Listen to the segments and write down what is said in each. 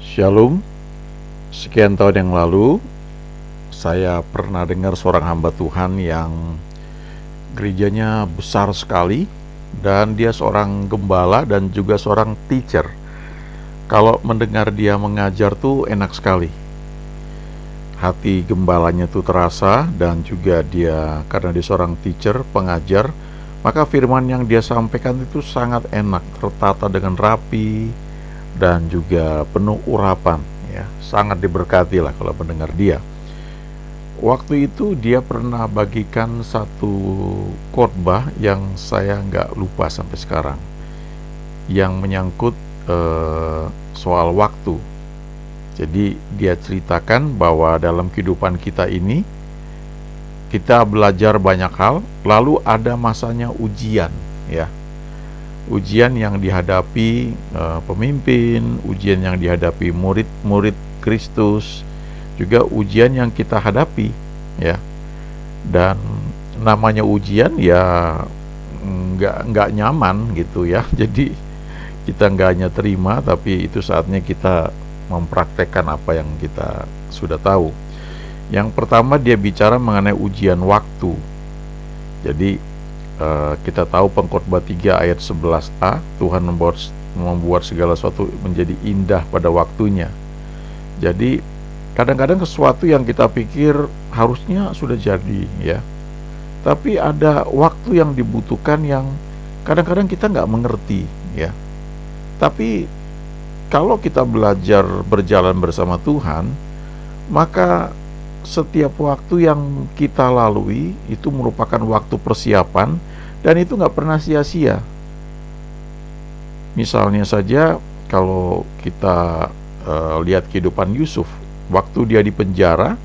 Shalom. Sekian tahun yang lalu saya pernah dengar seorang hamba Tuhan yang gerejanya besar sekali, dan dia seorang gembala dan juga seorang teacher. Kalau mendengar dia mengajar tuh enak sekali. Hati gembalanya tuh terasa, dan juga dia karena dia seorang teacher, pengajar, maka firman yang dia sampaikan itu sangat enak, tertata dengan rapi dan juga penuh urapan, ya. Sangat diberkati lah kalau mendengar dia. Waktu itu dia pernah bagikan satu khotbah yang saya nggak lupa sampai sekarang, yang menyangkut soal waktu. Jadi dia ceritakan bahwa dalam kehidupan kita ini kita belajar banyak hal, lalu ada masanya ujian, ya. Ujian yang dihadapi pemimpin, ujian yang dihadapi murid-murid Kristus, juga ujian yang kita hadapi, ya. Dan namanya ujian ya nggak nyaman gitu ya. Jadi kita nggak hanya terima, tapi itu saatnya kita mempraktekkan apa yang kita sudah tahu. Yang pertama dia bicara mengenai ujian waktu. Jadi kita tahu Pengkhotbah 3 ayat 11a, Tuhan membuat segala sesuatu menjadi indah pada waktunya. Jadi kadang-kadang sesuatu yang kita pikir harusnya sudah jadi, ya, tapi ada waktu yang dibutuhkan yang kadang-kadang kita nggak mengerti, ya. Tapi kalau kita belajar berjalan bersama Tuhan, maka setiap waktu yang kita lalui itu merupakan waktu persiapan, dan itu nggak pernah sia-sia. Misalnya saja kalau kita lihat kehidupan Yusuf, waktu dia di penjara,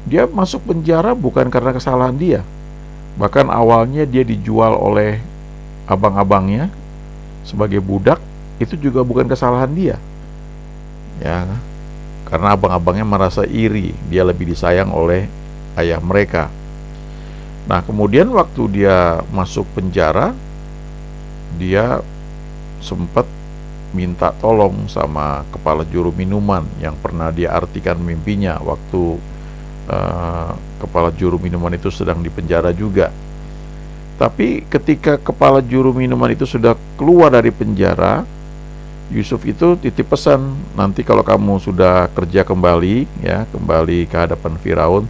dia masuk penjara bukan karena kesalahan dia. Bahkan awalnya dia dijual oleh abang-abangnya sebagai budak, itu juga bukan kesalahan dia, ya. Karena abang-abangnya merasa iri, dia lebih disayang oleh ayah mereka. Nah, kemudian waktu dia masuk penjara, dia sempat minta tolong sama kepala juru minuman yang pernah dia artikan mimpinya waktu kepala juru minuman itu sedang di penjara juga. Tapi ketika kepala juru minuman itu sudah keluar dari penjara, Yusuf itu titip pesan, nanti kalau kamu sudah kerja kembali, ya, kembali ke hadapan Firaun,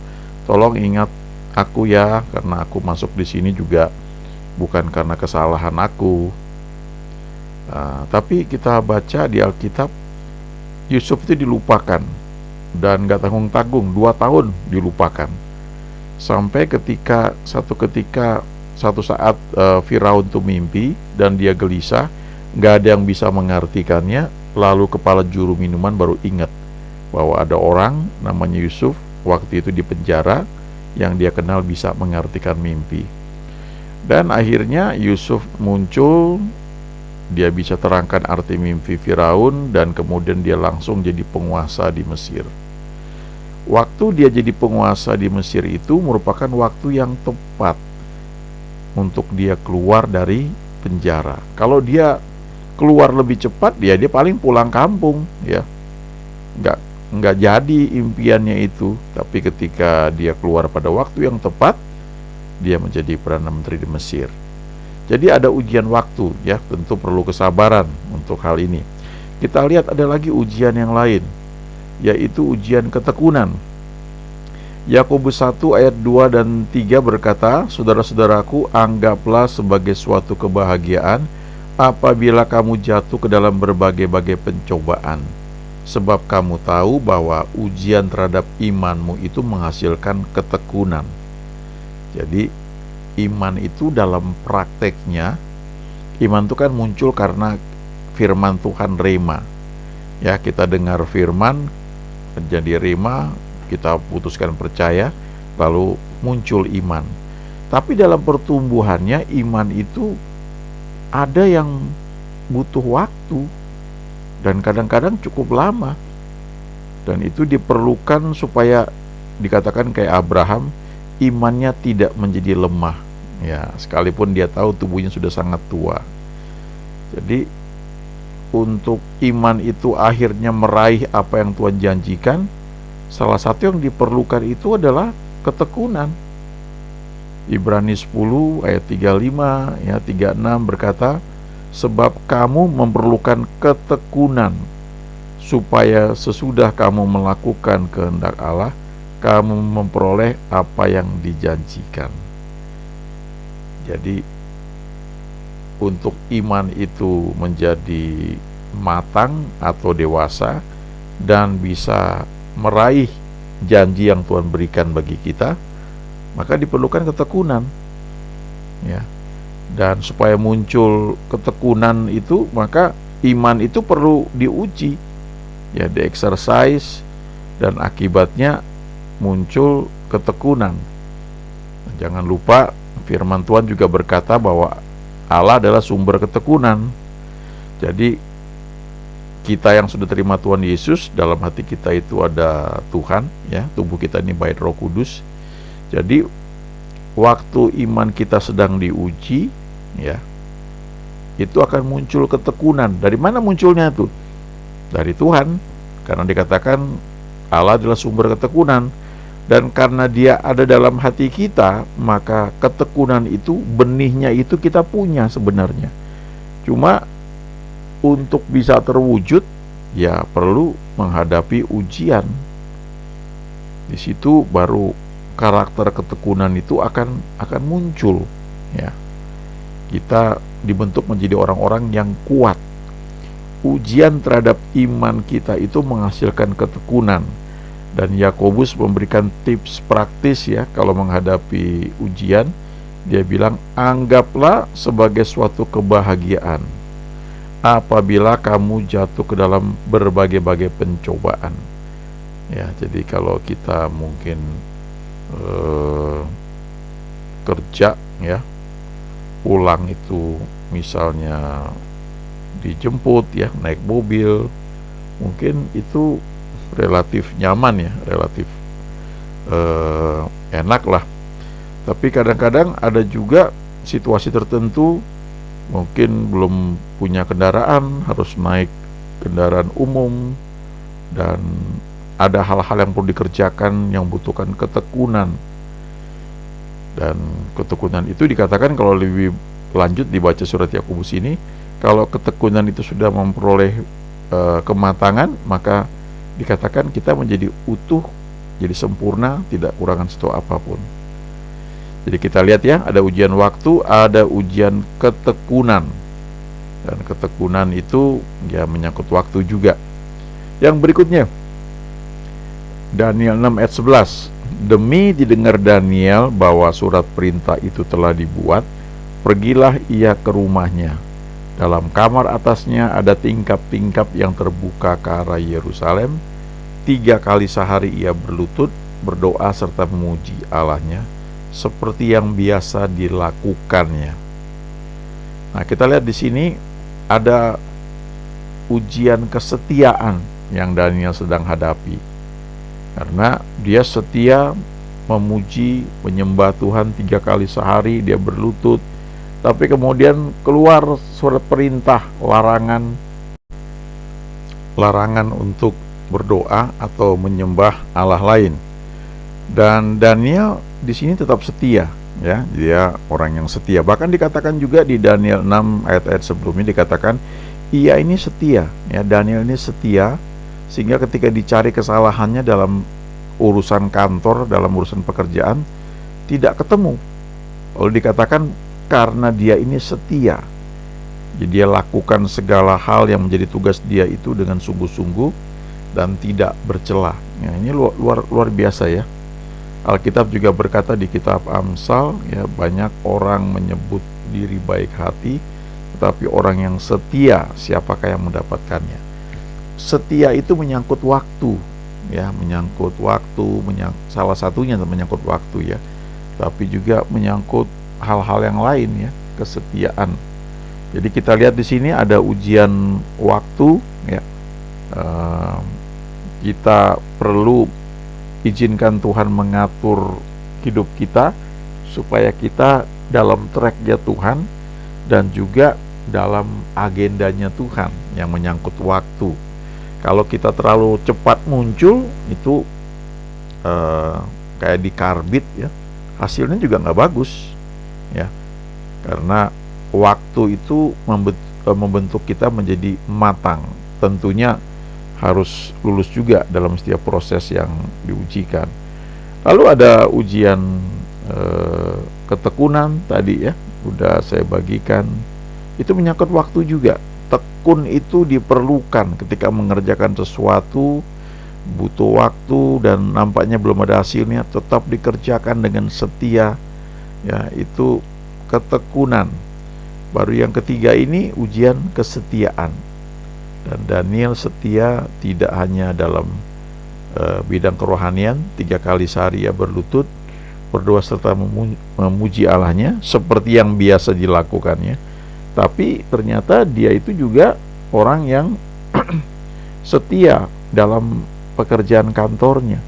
tolong ingat aku ya, karena aku masuk di sini juga bukan karena kesalahan aku. Tapi kita baca di Alkitab, Yusuf itu dilupakan, dan gak tanggung-tanggung 2 tahun dilupakan. Sampai satu saat Firaun itu mimpi dan dia gelisah, gak ada yang bisa mengartikannya. Lalu kepala juru minuman baru ingat bahwa ada orang namanya Yusuf waktu itu di penjara yang dia kenal bisa mengartikan mimpi. Dan akhirnya Yusuf muncul, dia bisa terangkan arti mimpi Firaun, dan kemudian dia langsung jadi penguasa di Mesir. Waktu dia jadi penguasa di Mesir itu merupakan waktu yang tepat untuk dia keluar dari penjara. Kalau dia keluar lebih cepat, dia paling pulang kampung, ya. Nggak jadi impiannya itu. Tapi ketika dia keluar pada waktu yang tepat, dia menjadi Perdana Menteri di Mesir. Jadi ada ujian waktu, ya, tentu perlu kesabaran untuk hal ini. Kita lihat ada lagi ujian yang lain, yaitu ujian ketekunan. Yakobus 1 ayat 2 dan 3 berkata, saudara-saudaraku, anggaplah sebagai suatu kebahagiaan apabila kamu jatuh ke dalam berbagai-bagai pencobaan, sebab kamu tahu bahwa ujian terhadap imanmu itu menghasilkan ketekunan. Jadi iman itu dalam prakteknya, iman itu kan muncul karena firman Tuhan rema, ya. Kita dengar firman menjadi rema, kita putuskan percaya, lalu muncul iman. Tapi dalam pertumbuhannya iman itu ada yang butuh waktu, dan kadang-kadang cukup lama. Dan itu diperlukan supaya dikatakan kayak Abraham, imannya tidak menjadi lemah, ya, sekalipun dia tahu tubuhnya sudah sangat tua. Jadi untuk iman itu akhirnya meraih apa yang Tuhan janjikan, salah satu yang diperlukan itu adalah ketekunan. Ibrani 10 ayat 35 ya 36 berkata, sebab kamu memerlukan ketekunan supaya sesudah kamu melakukan kehendak Allah, kamu memperoleh apa yang dijanjikan. Jadi untuk iman itu menjadi matang atau dewasa dan bisa meraih janji yang Tuhan berikan bagi kita, maka diperlukan ketekunan ya. Dan supaya muncul ketekunan itu, maka iman itu perlu diuji ya, di-exercise, dan akibatnya muncul ketekunan. Jangan lupa firman Tuhan juga berkata bahwa Allah adalah sumber ketekunan. Jadi kita yang sudah terima Tuhan Yesus, dalam hati kita itu ada Tuhan ya, tubuh kita ini bait Roh Kudus. Jadi waktu iman kita sedang diuji ya, itu akan muncul ketekunan. Dari mana munculnya itu? Dari Tuhan, karena dikatakan Allah adalah sumber ketekunan. Dan karena dia ada dalam hati kita, maka ketekunan itu, benihnya itu kita punya sebenarnya. Cuma untuk bisa terwujud, ya perlu menghadapi ujian. Di situ baru karakter ketekunan itu akan muncul ya. Kita dibentuk menjadi orang-orang yang kuat. Ujian terhadap iman kita itu menghasilkan ketekunan. Dan Yakobus memberikan tips praktis ya, kalau menghadapi ujian. Dia bilang, anggaplah sebagai suatu kebahagiaan apabila kamu jatuh ke dalam berbagai-bagai pencobaan. Ya, jadi kalau kita mungkin kerja ya, pulang itu misalnya dijemput ya, naik mobil, mungkin itu relatif nyaman ya, relatif enak lah. Tapi kadang-kadang ada juga situasi tertentu, mungkin belum punya kendaraan, harus naik kendaraan umum, dan ada hal-hal yang perlu dikerjakan yang membutuhkan ketekunan. Dan ketekunan itu dikatakan, kalau lebih lanjut dibaca surat Yakobus ini, kalau ketekunan itu sudah memperoleh kematangan, maka dikatakan kita menjadi utuh, jadi sempurna, tidak kurangan satu apapun. Jadi kita lihat ya, ada ujian waktu, ada ujian ketekunan. Dan ketekunan itu ya menyangkut waktu juga. Yang berikutnya, Daniel 6 ayat 11. Demi didengar Daniel bahwa surat perintah itu telah dibuat, pergilah ia ke rumahnya. Dalam kamar atasnya ada tingkap-tingkap yang terbuka ke arah Yerusalem. 3 kali sehari ia berlutut, berdoa serta memuji Allahnya, seperti yang biasa dilakukannya. Nah, kita lihat di sini ada ujian kesetiaan yang Daniel sedang hadapi. Karena dia setia memuji, menyembah Tuhan 3 kali sehari, dia berlutut. Tapi kemudian keluar surat perintah, larangan untuk berdoa atau menyembah Allah lain. Dan Daniel di sini tetap setia ya, dia orang yang setia. Bahkan dikatakan juga di Daniel 6 ayat-ayat sebelumnya, dikatakan ia ini setia ya, Daniel ini setia, sehingga ketika dicari kesalahannya dalam urusan kantor, dalam urusan pekerjaan, tidak ketemu. Lalu dikatakan karena dia ini setia, jadi dia lakukan segala hal yang menjadi tugas dia itu dengan sungguh-sungguh dan tidak bercela. Ya, ini luar biasa ya. Alkitab juga berkata di kitab Amsal ya, banyak orang menyebut diri baik hati, tetapi orang yang setia, siapakah yang mendapatkannya? Setia itu menyangkut waktu ya, menyangkut waktu, salah satunya menyangkut waktu ya, tapi juga menyangkut hal-hal yang lain ya, kesetiaan. Jadi kita lihat di sini ada ujian waktu ya. Kita perlu izinkan Tuhan mengatur hidup kita supaya kita dalam track-nya Tuhan, dan juga dalam agendanya Tuhan yang menyangkut waktu. Kalau kita terlalu cepat muncul, itu kayak di karbit ya, hasilnya juga nggak bagus ya, karena waktu itu membentuk kita menjadi matang. Tentunya harus lulus juga dalam setiap proses yang diujikan. Lalu ada ujian ketekunan tadi ya, udah saya bagikan. Itu menyangkut waktu juga. Tekun itu diperlukan ketika mengerjakan sesuatu, butuh waktu dan nampaknya belum ada hasilnya, tetap dikerjakan dengan setia. Ya, itu ketekunan. Baru yang ketiga ini ujian kesetiaan. Dan Daniel setia tidak hanya dalam bidang kerohanian, 3 kali sehari ia berlutut, berdoa serta memuji Allahnya seperti yang biasa dilakukannya. Tapi ternyata dia itu juga orang yang setia dalam pekerjaan kantornya.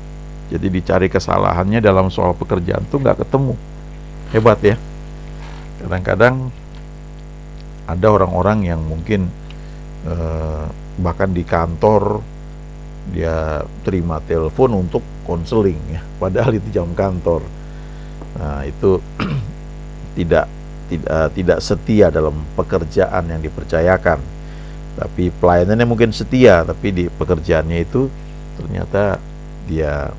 Jadi dicari kesalahannya dalam soal pekerjaan tuh nggak ketemu. Hebat ya. Kadang-kadang ada orang-orang yang mungkin bahkan di kantor dia terima telepon untuk konseling ya, padahal itu jam kantor. Nah, itu tidak setia dalam pekerjaan yang dipercayakan. Tapi pelayanannya mungkin setia, tapi di pekerjaannya itu ternyata dia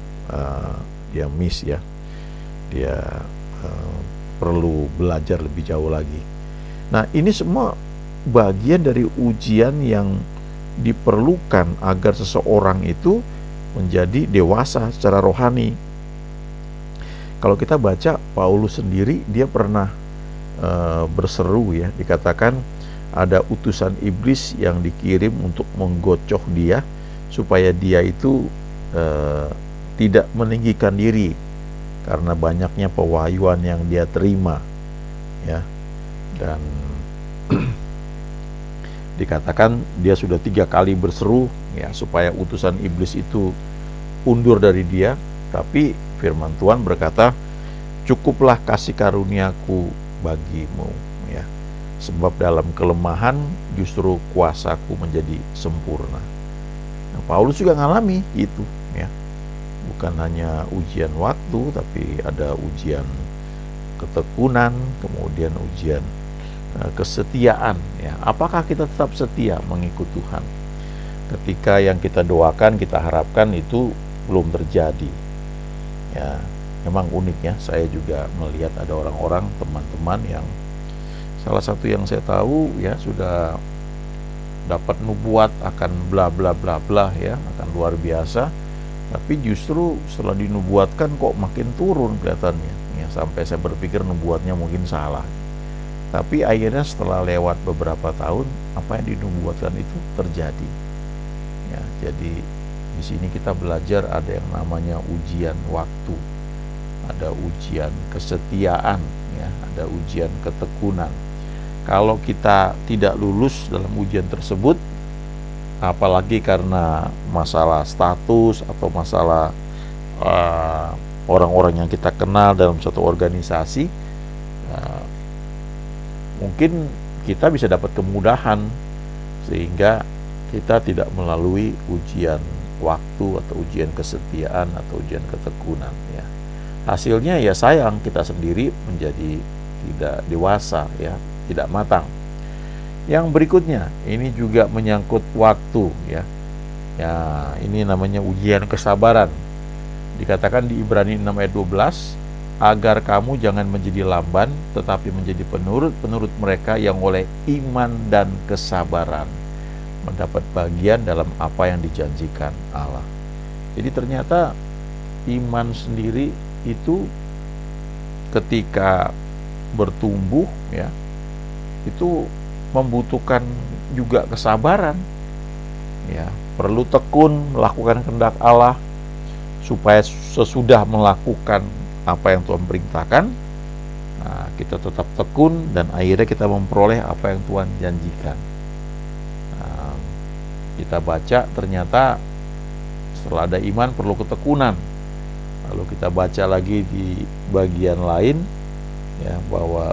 miss ya. Dia perlu belajar lebih jauh lagi. Nah, ini semua bagian dari ujian yang diperlukan agar seseorang itu menjadi dewasa secara rohani. Kalau kita baca Paulus sendiri, dia pernah berseru ya, dikatakan ada utusan iblis yang dikirim untuk menggocoh dia supaya dia itu tidak meninggikan diri karena banyaknya pewahyuan yang dia terima ya. Dan dikatakan dia sudah 3 kali berseru ya supaya utusan iblis itu undur dari dia, tapi firman Tuhan berkata, cukuplah kasih karuniaku bagimu ya, sebab dalam kelemahan justru kuasaku menjadi sempurna. Nah, Paulus juga ngalami itu ya, bukan hanya ujian waktu, tapi ada ujian ketekunan, kemudian ujian kesetiaan ya. Apakah kita tetap setia mengikut Tuhan ketika yang kita doakan, kita harapkan itu belum terjadi ya? Memang unik ya, saya juga melihat ada orang-orang, teman-teman yang salah satu yang saya tahu ya sudah dapat nubuat akan bla bla bla bla ya, akan luar biasa, tapi justru setelah dinubuatkan kok makin turun kelihatannya ya, sampai saya berpikir nubuatnya mungkin salah. Tapi akhirnya setelah lewat beberapa tahun, apa yang dinubuatkan itu terjadi. Ya, jadi di sini kita belajar ada yang namanya ujian waktu, ada ujian kesetiaan, ya, ada ujian ketekunan. Kalau kita tidak lulus dalam ujian tersebut, apalagi karena masalah status atau masalah orang-orang yang kita kenal dalam satu organisasi, mungkin kita bisa dapat kemudahan sehingga kita tidak melalui ujian waktu atau ujian kesetiaan atau ujian ketekunan ya. Hasilnya ya sayang, kita sendiri menjadi tidak dewasa ya, tidak matang. Yang berikutnya ini juga menyangkut waktu ya. Ya, ini namanya ujian kesabaran. Dikatakan di Ibrani 6 ayat 12, agar kamu jangan menjadi lamban, tetapi menjadi penurut mereka yang oleh iman dan kesabaran mendapat bagian dalam apa yang dijanjikan Allah. Jadi ternyata iman sendiri itu ketika bertumbuh ya, itu membutuhkan juga kesabaran ya, perlu tekun melakukan kehendak Allah supaya sesudah melakukan apa yang Tuhan perintahkan, nah, kita tetap tekun dan akhirnya kita memperoleh apa yang Tuhan janjikan. Nah, kita baca ternyata setelah ada iman perlu ketekunan. Lalu kita baca lagi di bagian lain ya, bahwa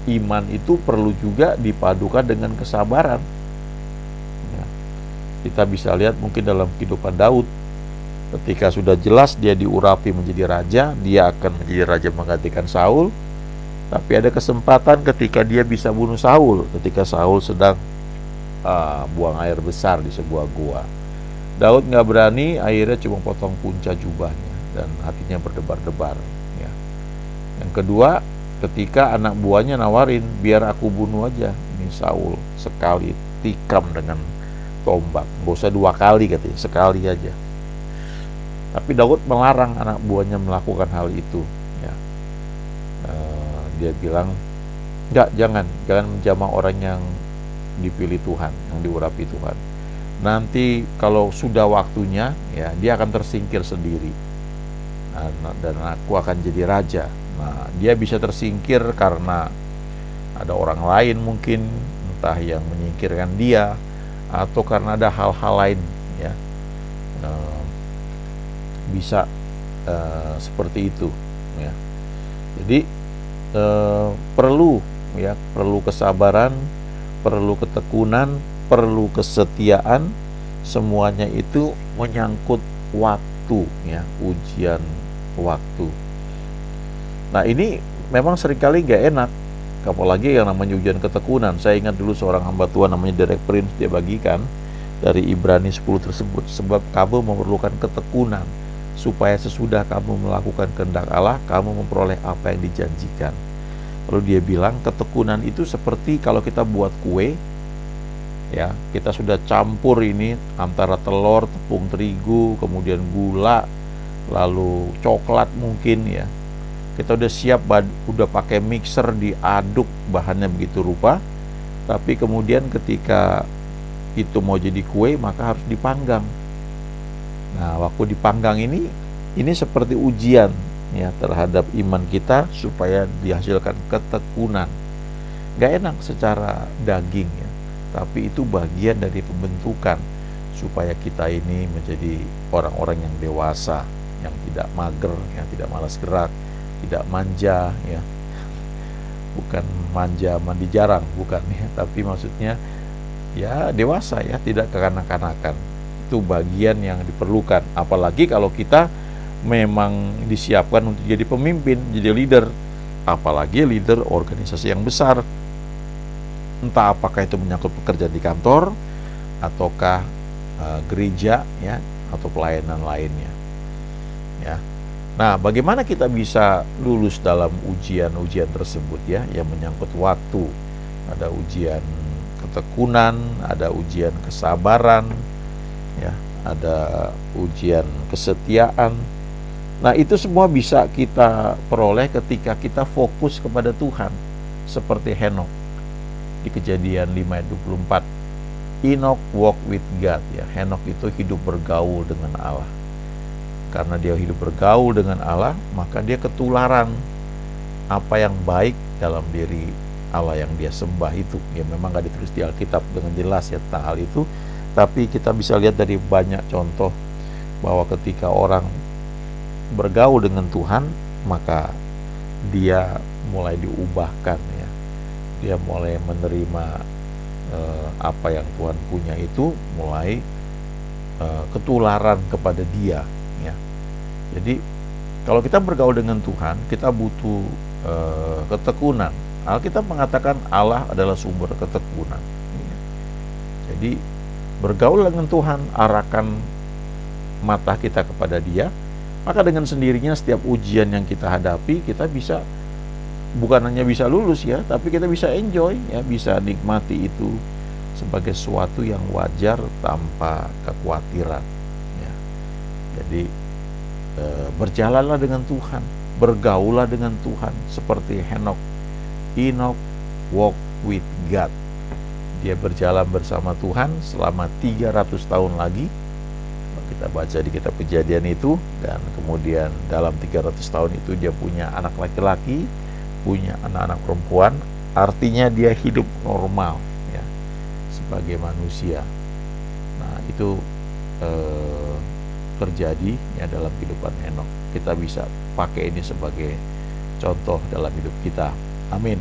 iman itu perlu juga dipadukan dengan kesabaran. Ya, kita bisa lihat mungkin dalam kehidupan Daud, ketika sudah jelas dia diurapi menjadi raja, dia akan menjadi raja menggantikan Saul. Tapi ada kesempatan ketika dia bisa bunuh Saul, ketika Saul sedang buang air besar di sebuah gua. Daud nggak berani, akhirnya cuma potong punca jubahnya dan hatinya berdebar-debar. Ya. Yang kedua, ketika anak buahnya nawarin, biar aku bunuh aja ini Saul, sekali tikam dengan tombak, nggak usah 2 kali katanya, sekali aja. Tapi Daud melarang anak buahnya melakukan hal itu. Ya. Dia bilang, jangan menjamah orang yang dipilih Tuhan, yang diurapi Tuhan. Nanti kalau sudah waktunya, ya dia akan tersingkir sendiri, dan aku akan jadi raja. Nah, dia bisa tersingkir karena ada orang lain mungkin, entah yang menyingkirkan dia, atau karena ada hal-hal lain, ya, bisa seperti itu, ya. Jadi perlu kesabaran, perlu ketekunan, perlu kesetiaan. Semuanya itu menyangkut waktu, ya, ujian waktu. Nah, ini memang seringkali gak enak, apalagi yang namanya ujian ketekunan. Saya ingat dulu seorang hamba Tuhan namanya Derek Prince, dia bagikan dari Ibrani 10 tersebut, sebab kamu memerlukan ketekunan supaya sesudah kamu melakukan kehendak Allah, kamu memperoleh apa yang dijanjikan. Lalu dia bilang, ketekunan itu seperti kalau kita buat kue, ya, kita sudah campur ini antara telur, tepung terigu, kemudian gula, lalu coklat mungkin, ya. Kita udah siap, udah pakai mixer, diaduk bahannya begitu rupa, tapi kemudian ketika itu mau jadi kue, maka harus dipanggang. Nah, waktu dipanggang ini seperti ujian, ya, terhadap iman kita supaya dihasilkan ketekunan. Gak enak secara daging, ya, tapi itu bagian dari pembentukan supaya kita ini menjadi orang-orang yang dewasa, yang tidak mager, yang tidak malas gerak, tidak manja, ya. Bukan manja mandi jarang, bukan, ya, tapi maksudnya ya dewasa, ya, tidak kekanak-kanakan. Itu bagian yang diperlukan, apalagi kalau kita memang disiapkan untuk jadi pemimpin, jadi leader, apalagi leader organisasi yang besar. Entah apakah itu menyangkut pekerjaan di kantor, ataukah gereja, ya, atau pelayanan lainnya, ya. Nah, bagaimana kita bisa lulus dalam ujian-ujian tersebut, ya, yang menyangkut waktu? Ada ujian ketekunan, ada ujian kesabaran, ya, ada ujian kesetiaan. Nah, itu semua bisa kita peroleh ketika kita fokus kepada Tuhan, seperti Henokh di Kejadian 5 ayat 24. Enoch walk with God, ya. Henokh itu hidup bergaul dengan Allah. Karena dia hidup bergaul dengan Allah, maka dia ketularan apa yang baik dalam diri Allah yang dia sembah itu. Ya, memang gak ditulis di Alkitab dengan jelas, ya, tentang hal itu, tapi kita bisa lihat dari banyak contoh bahwa ketika orang bergaul dengan Tuhan, maka dia mulai diubahkan, ya. Dia mulai menerima apa yang Tuhan punya itu, mulai ketularan kepada dia, ya. Jadi kalau kita bergaul dengan Tuhan, kita butuh ketekunan. Alkitab mengatakan Allah adalah sumber ketekunan, ya. Jadi bergaul dengan Tuhan, arahkan mata kita kepada Dia, maka dengan sendirinya setiap ujian yang kita hadapi, kita bisa bukan hanya bisa lulus, ya, tapi kita bisa enjoy, ya, bisa nikmati itu sebagai sesuatu yang wajar tanpa kekhawatiran, ya. Jadi berjalanlah dengan Tuhan, bergaullah dengan Tuhan seperti Henokh. Enoch walk with God. Dia berjalan bersama Tuhan selama 300 tahun lagi. Kita baca di kitab Kejadian itu, dan kemudian dalam 300 tahun itu dia punya anak laki-laki, punya anak-anak perempuan. Artinya dia hidup normal, ya, sebagai manusia. Nah, itu terjadi, ya, dalam kehidupan Henokh. Kita bisa pakai ini sebagai contoh dalam hidup kita. Amin.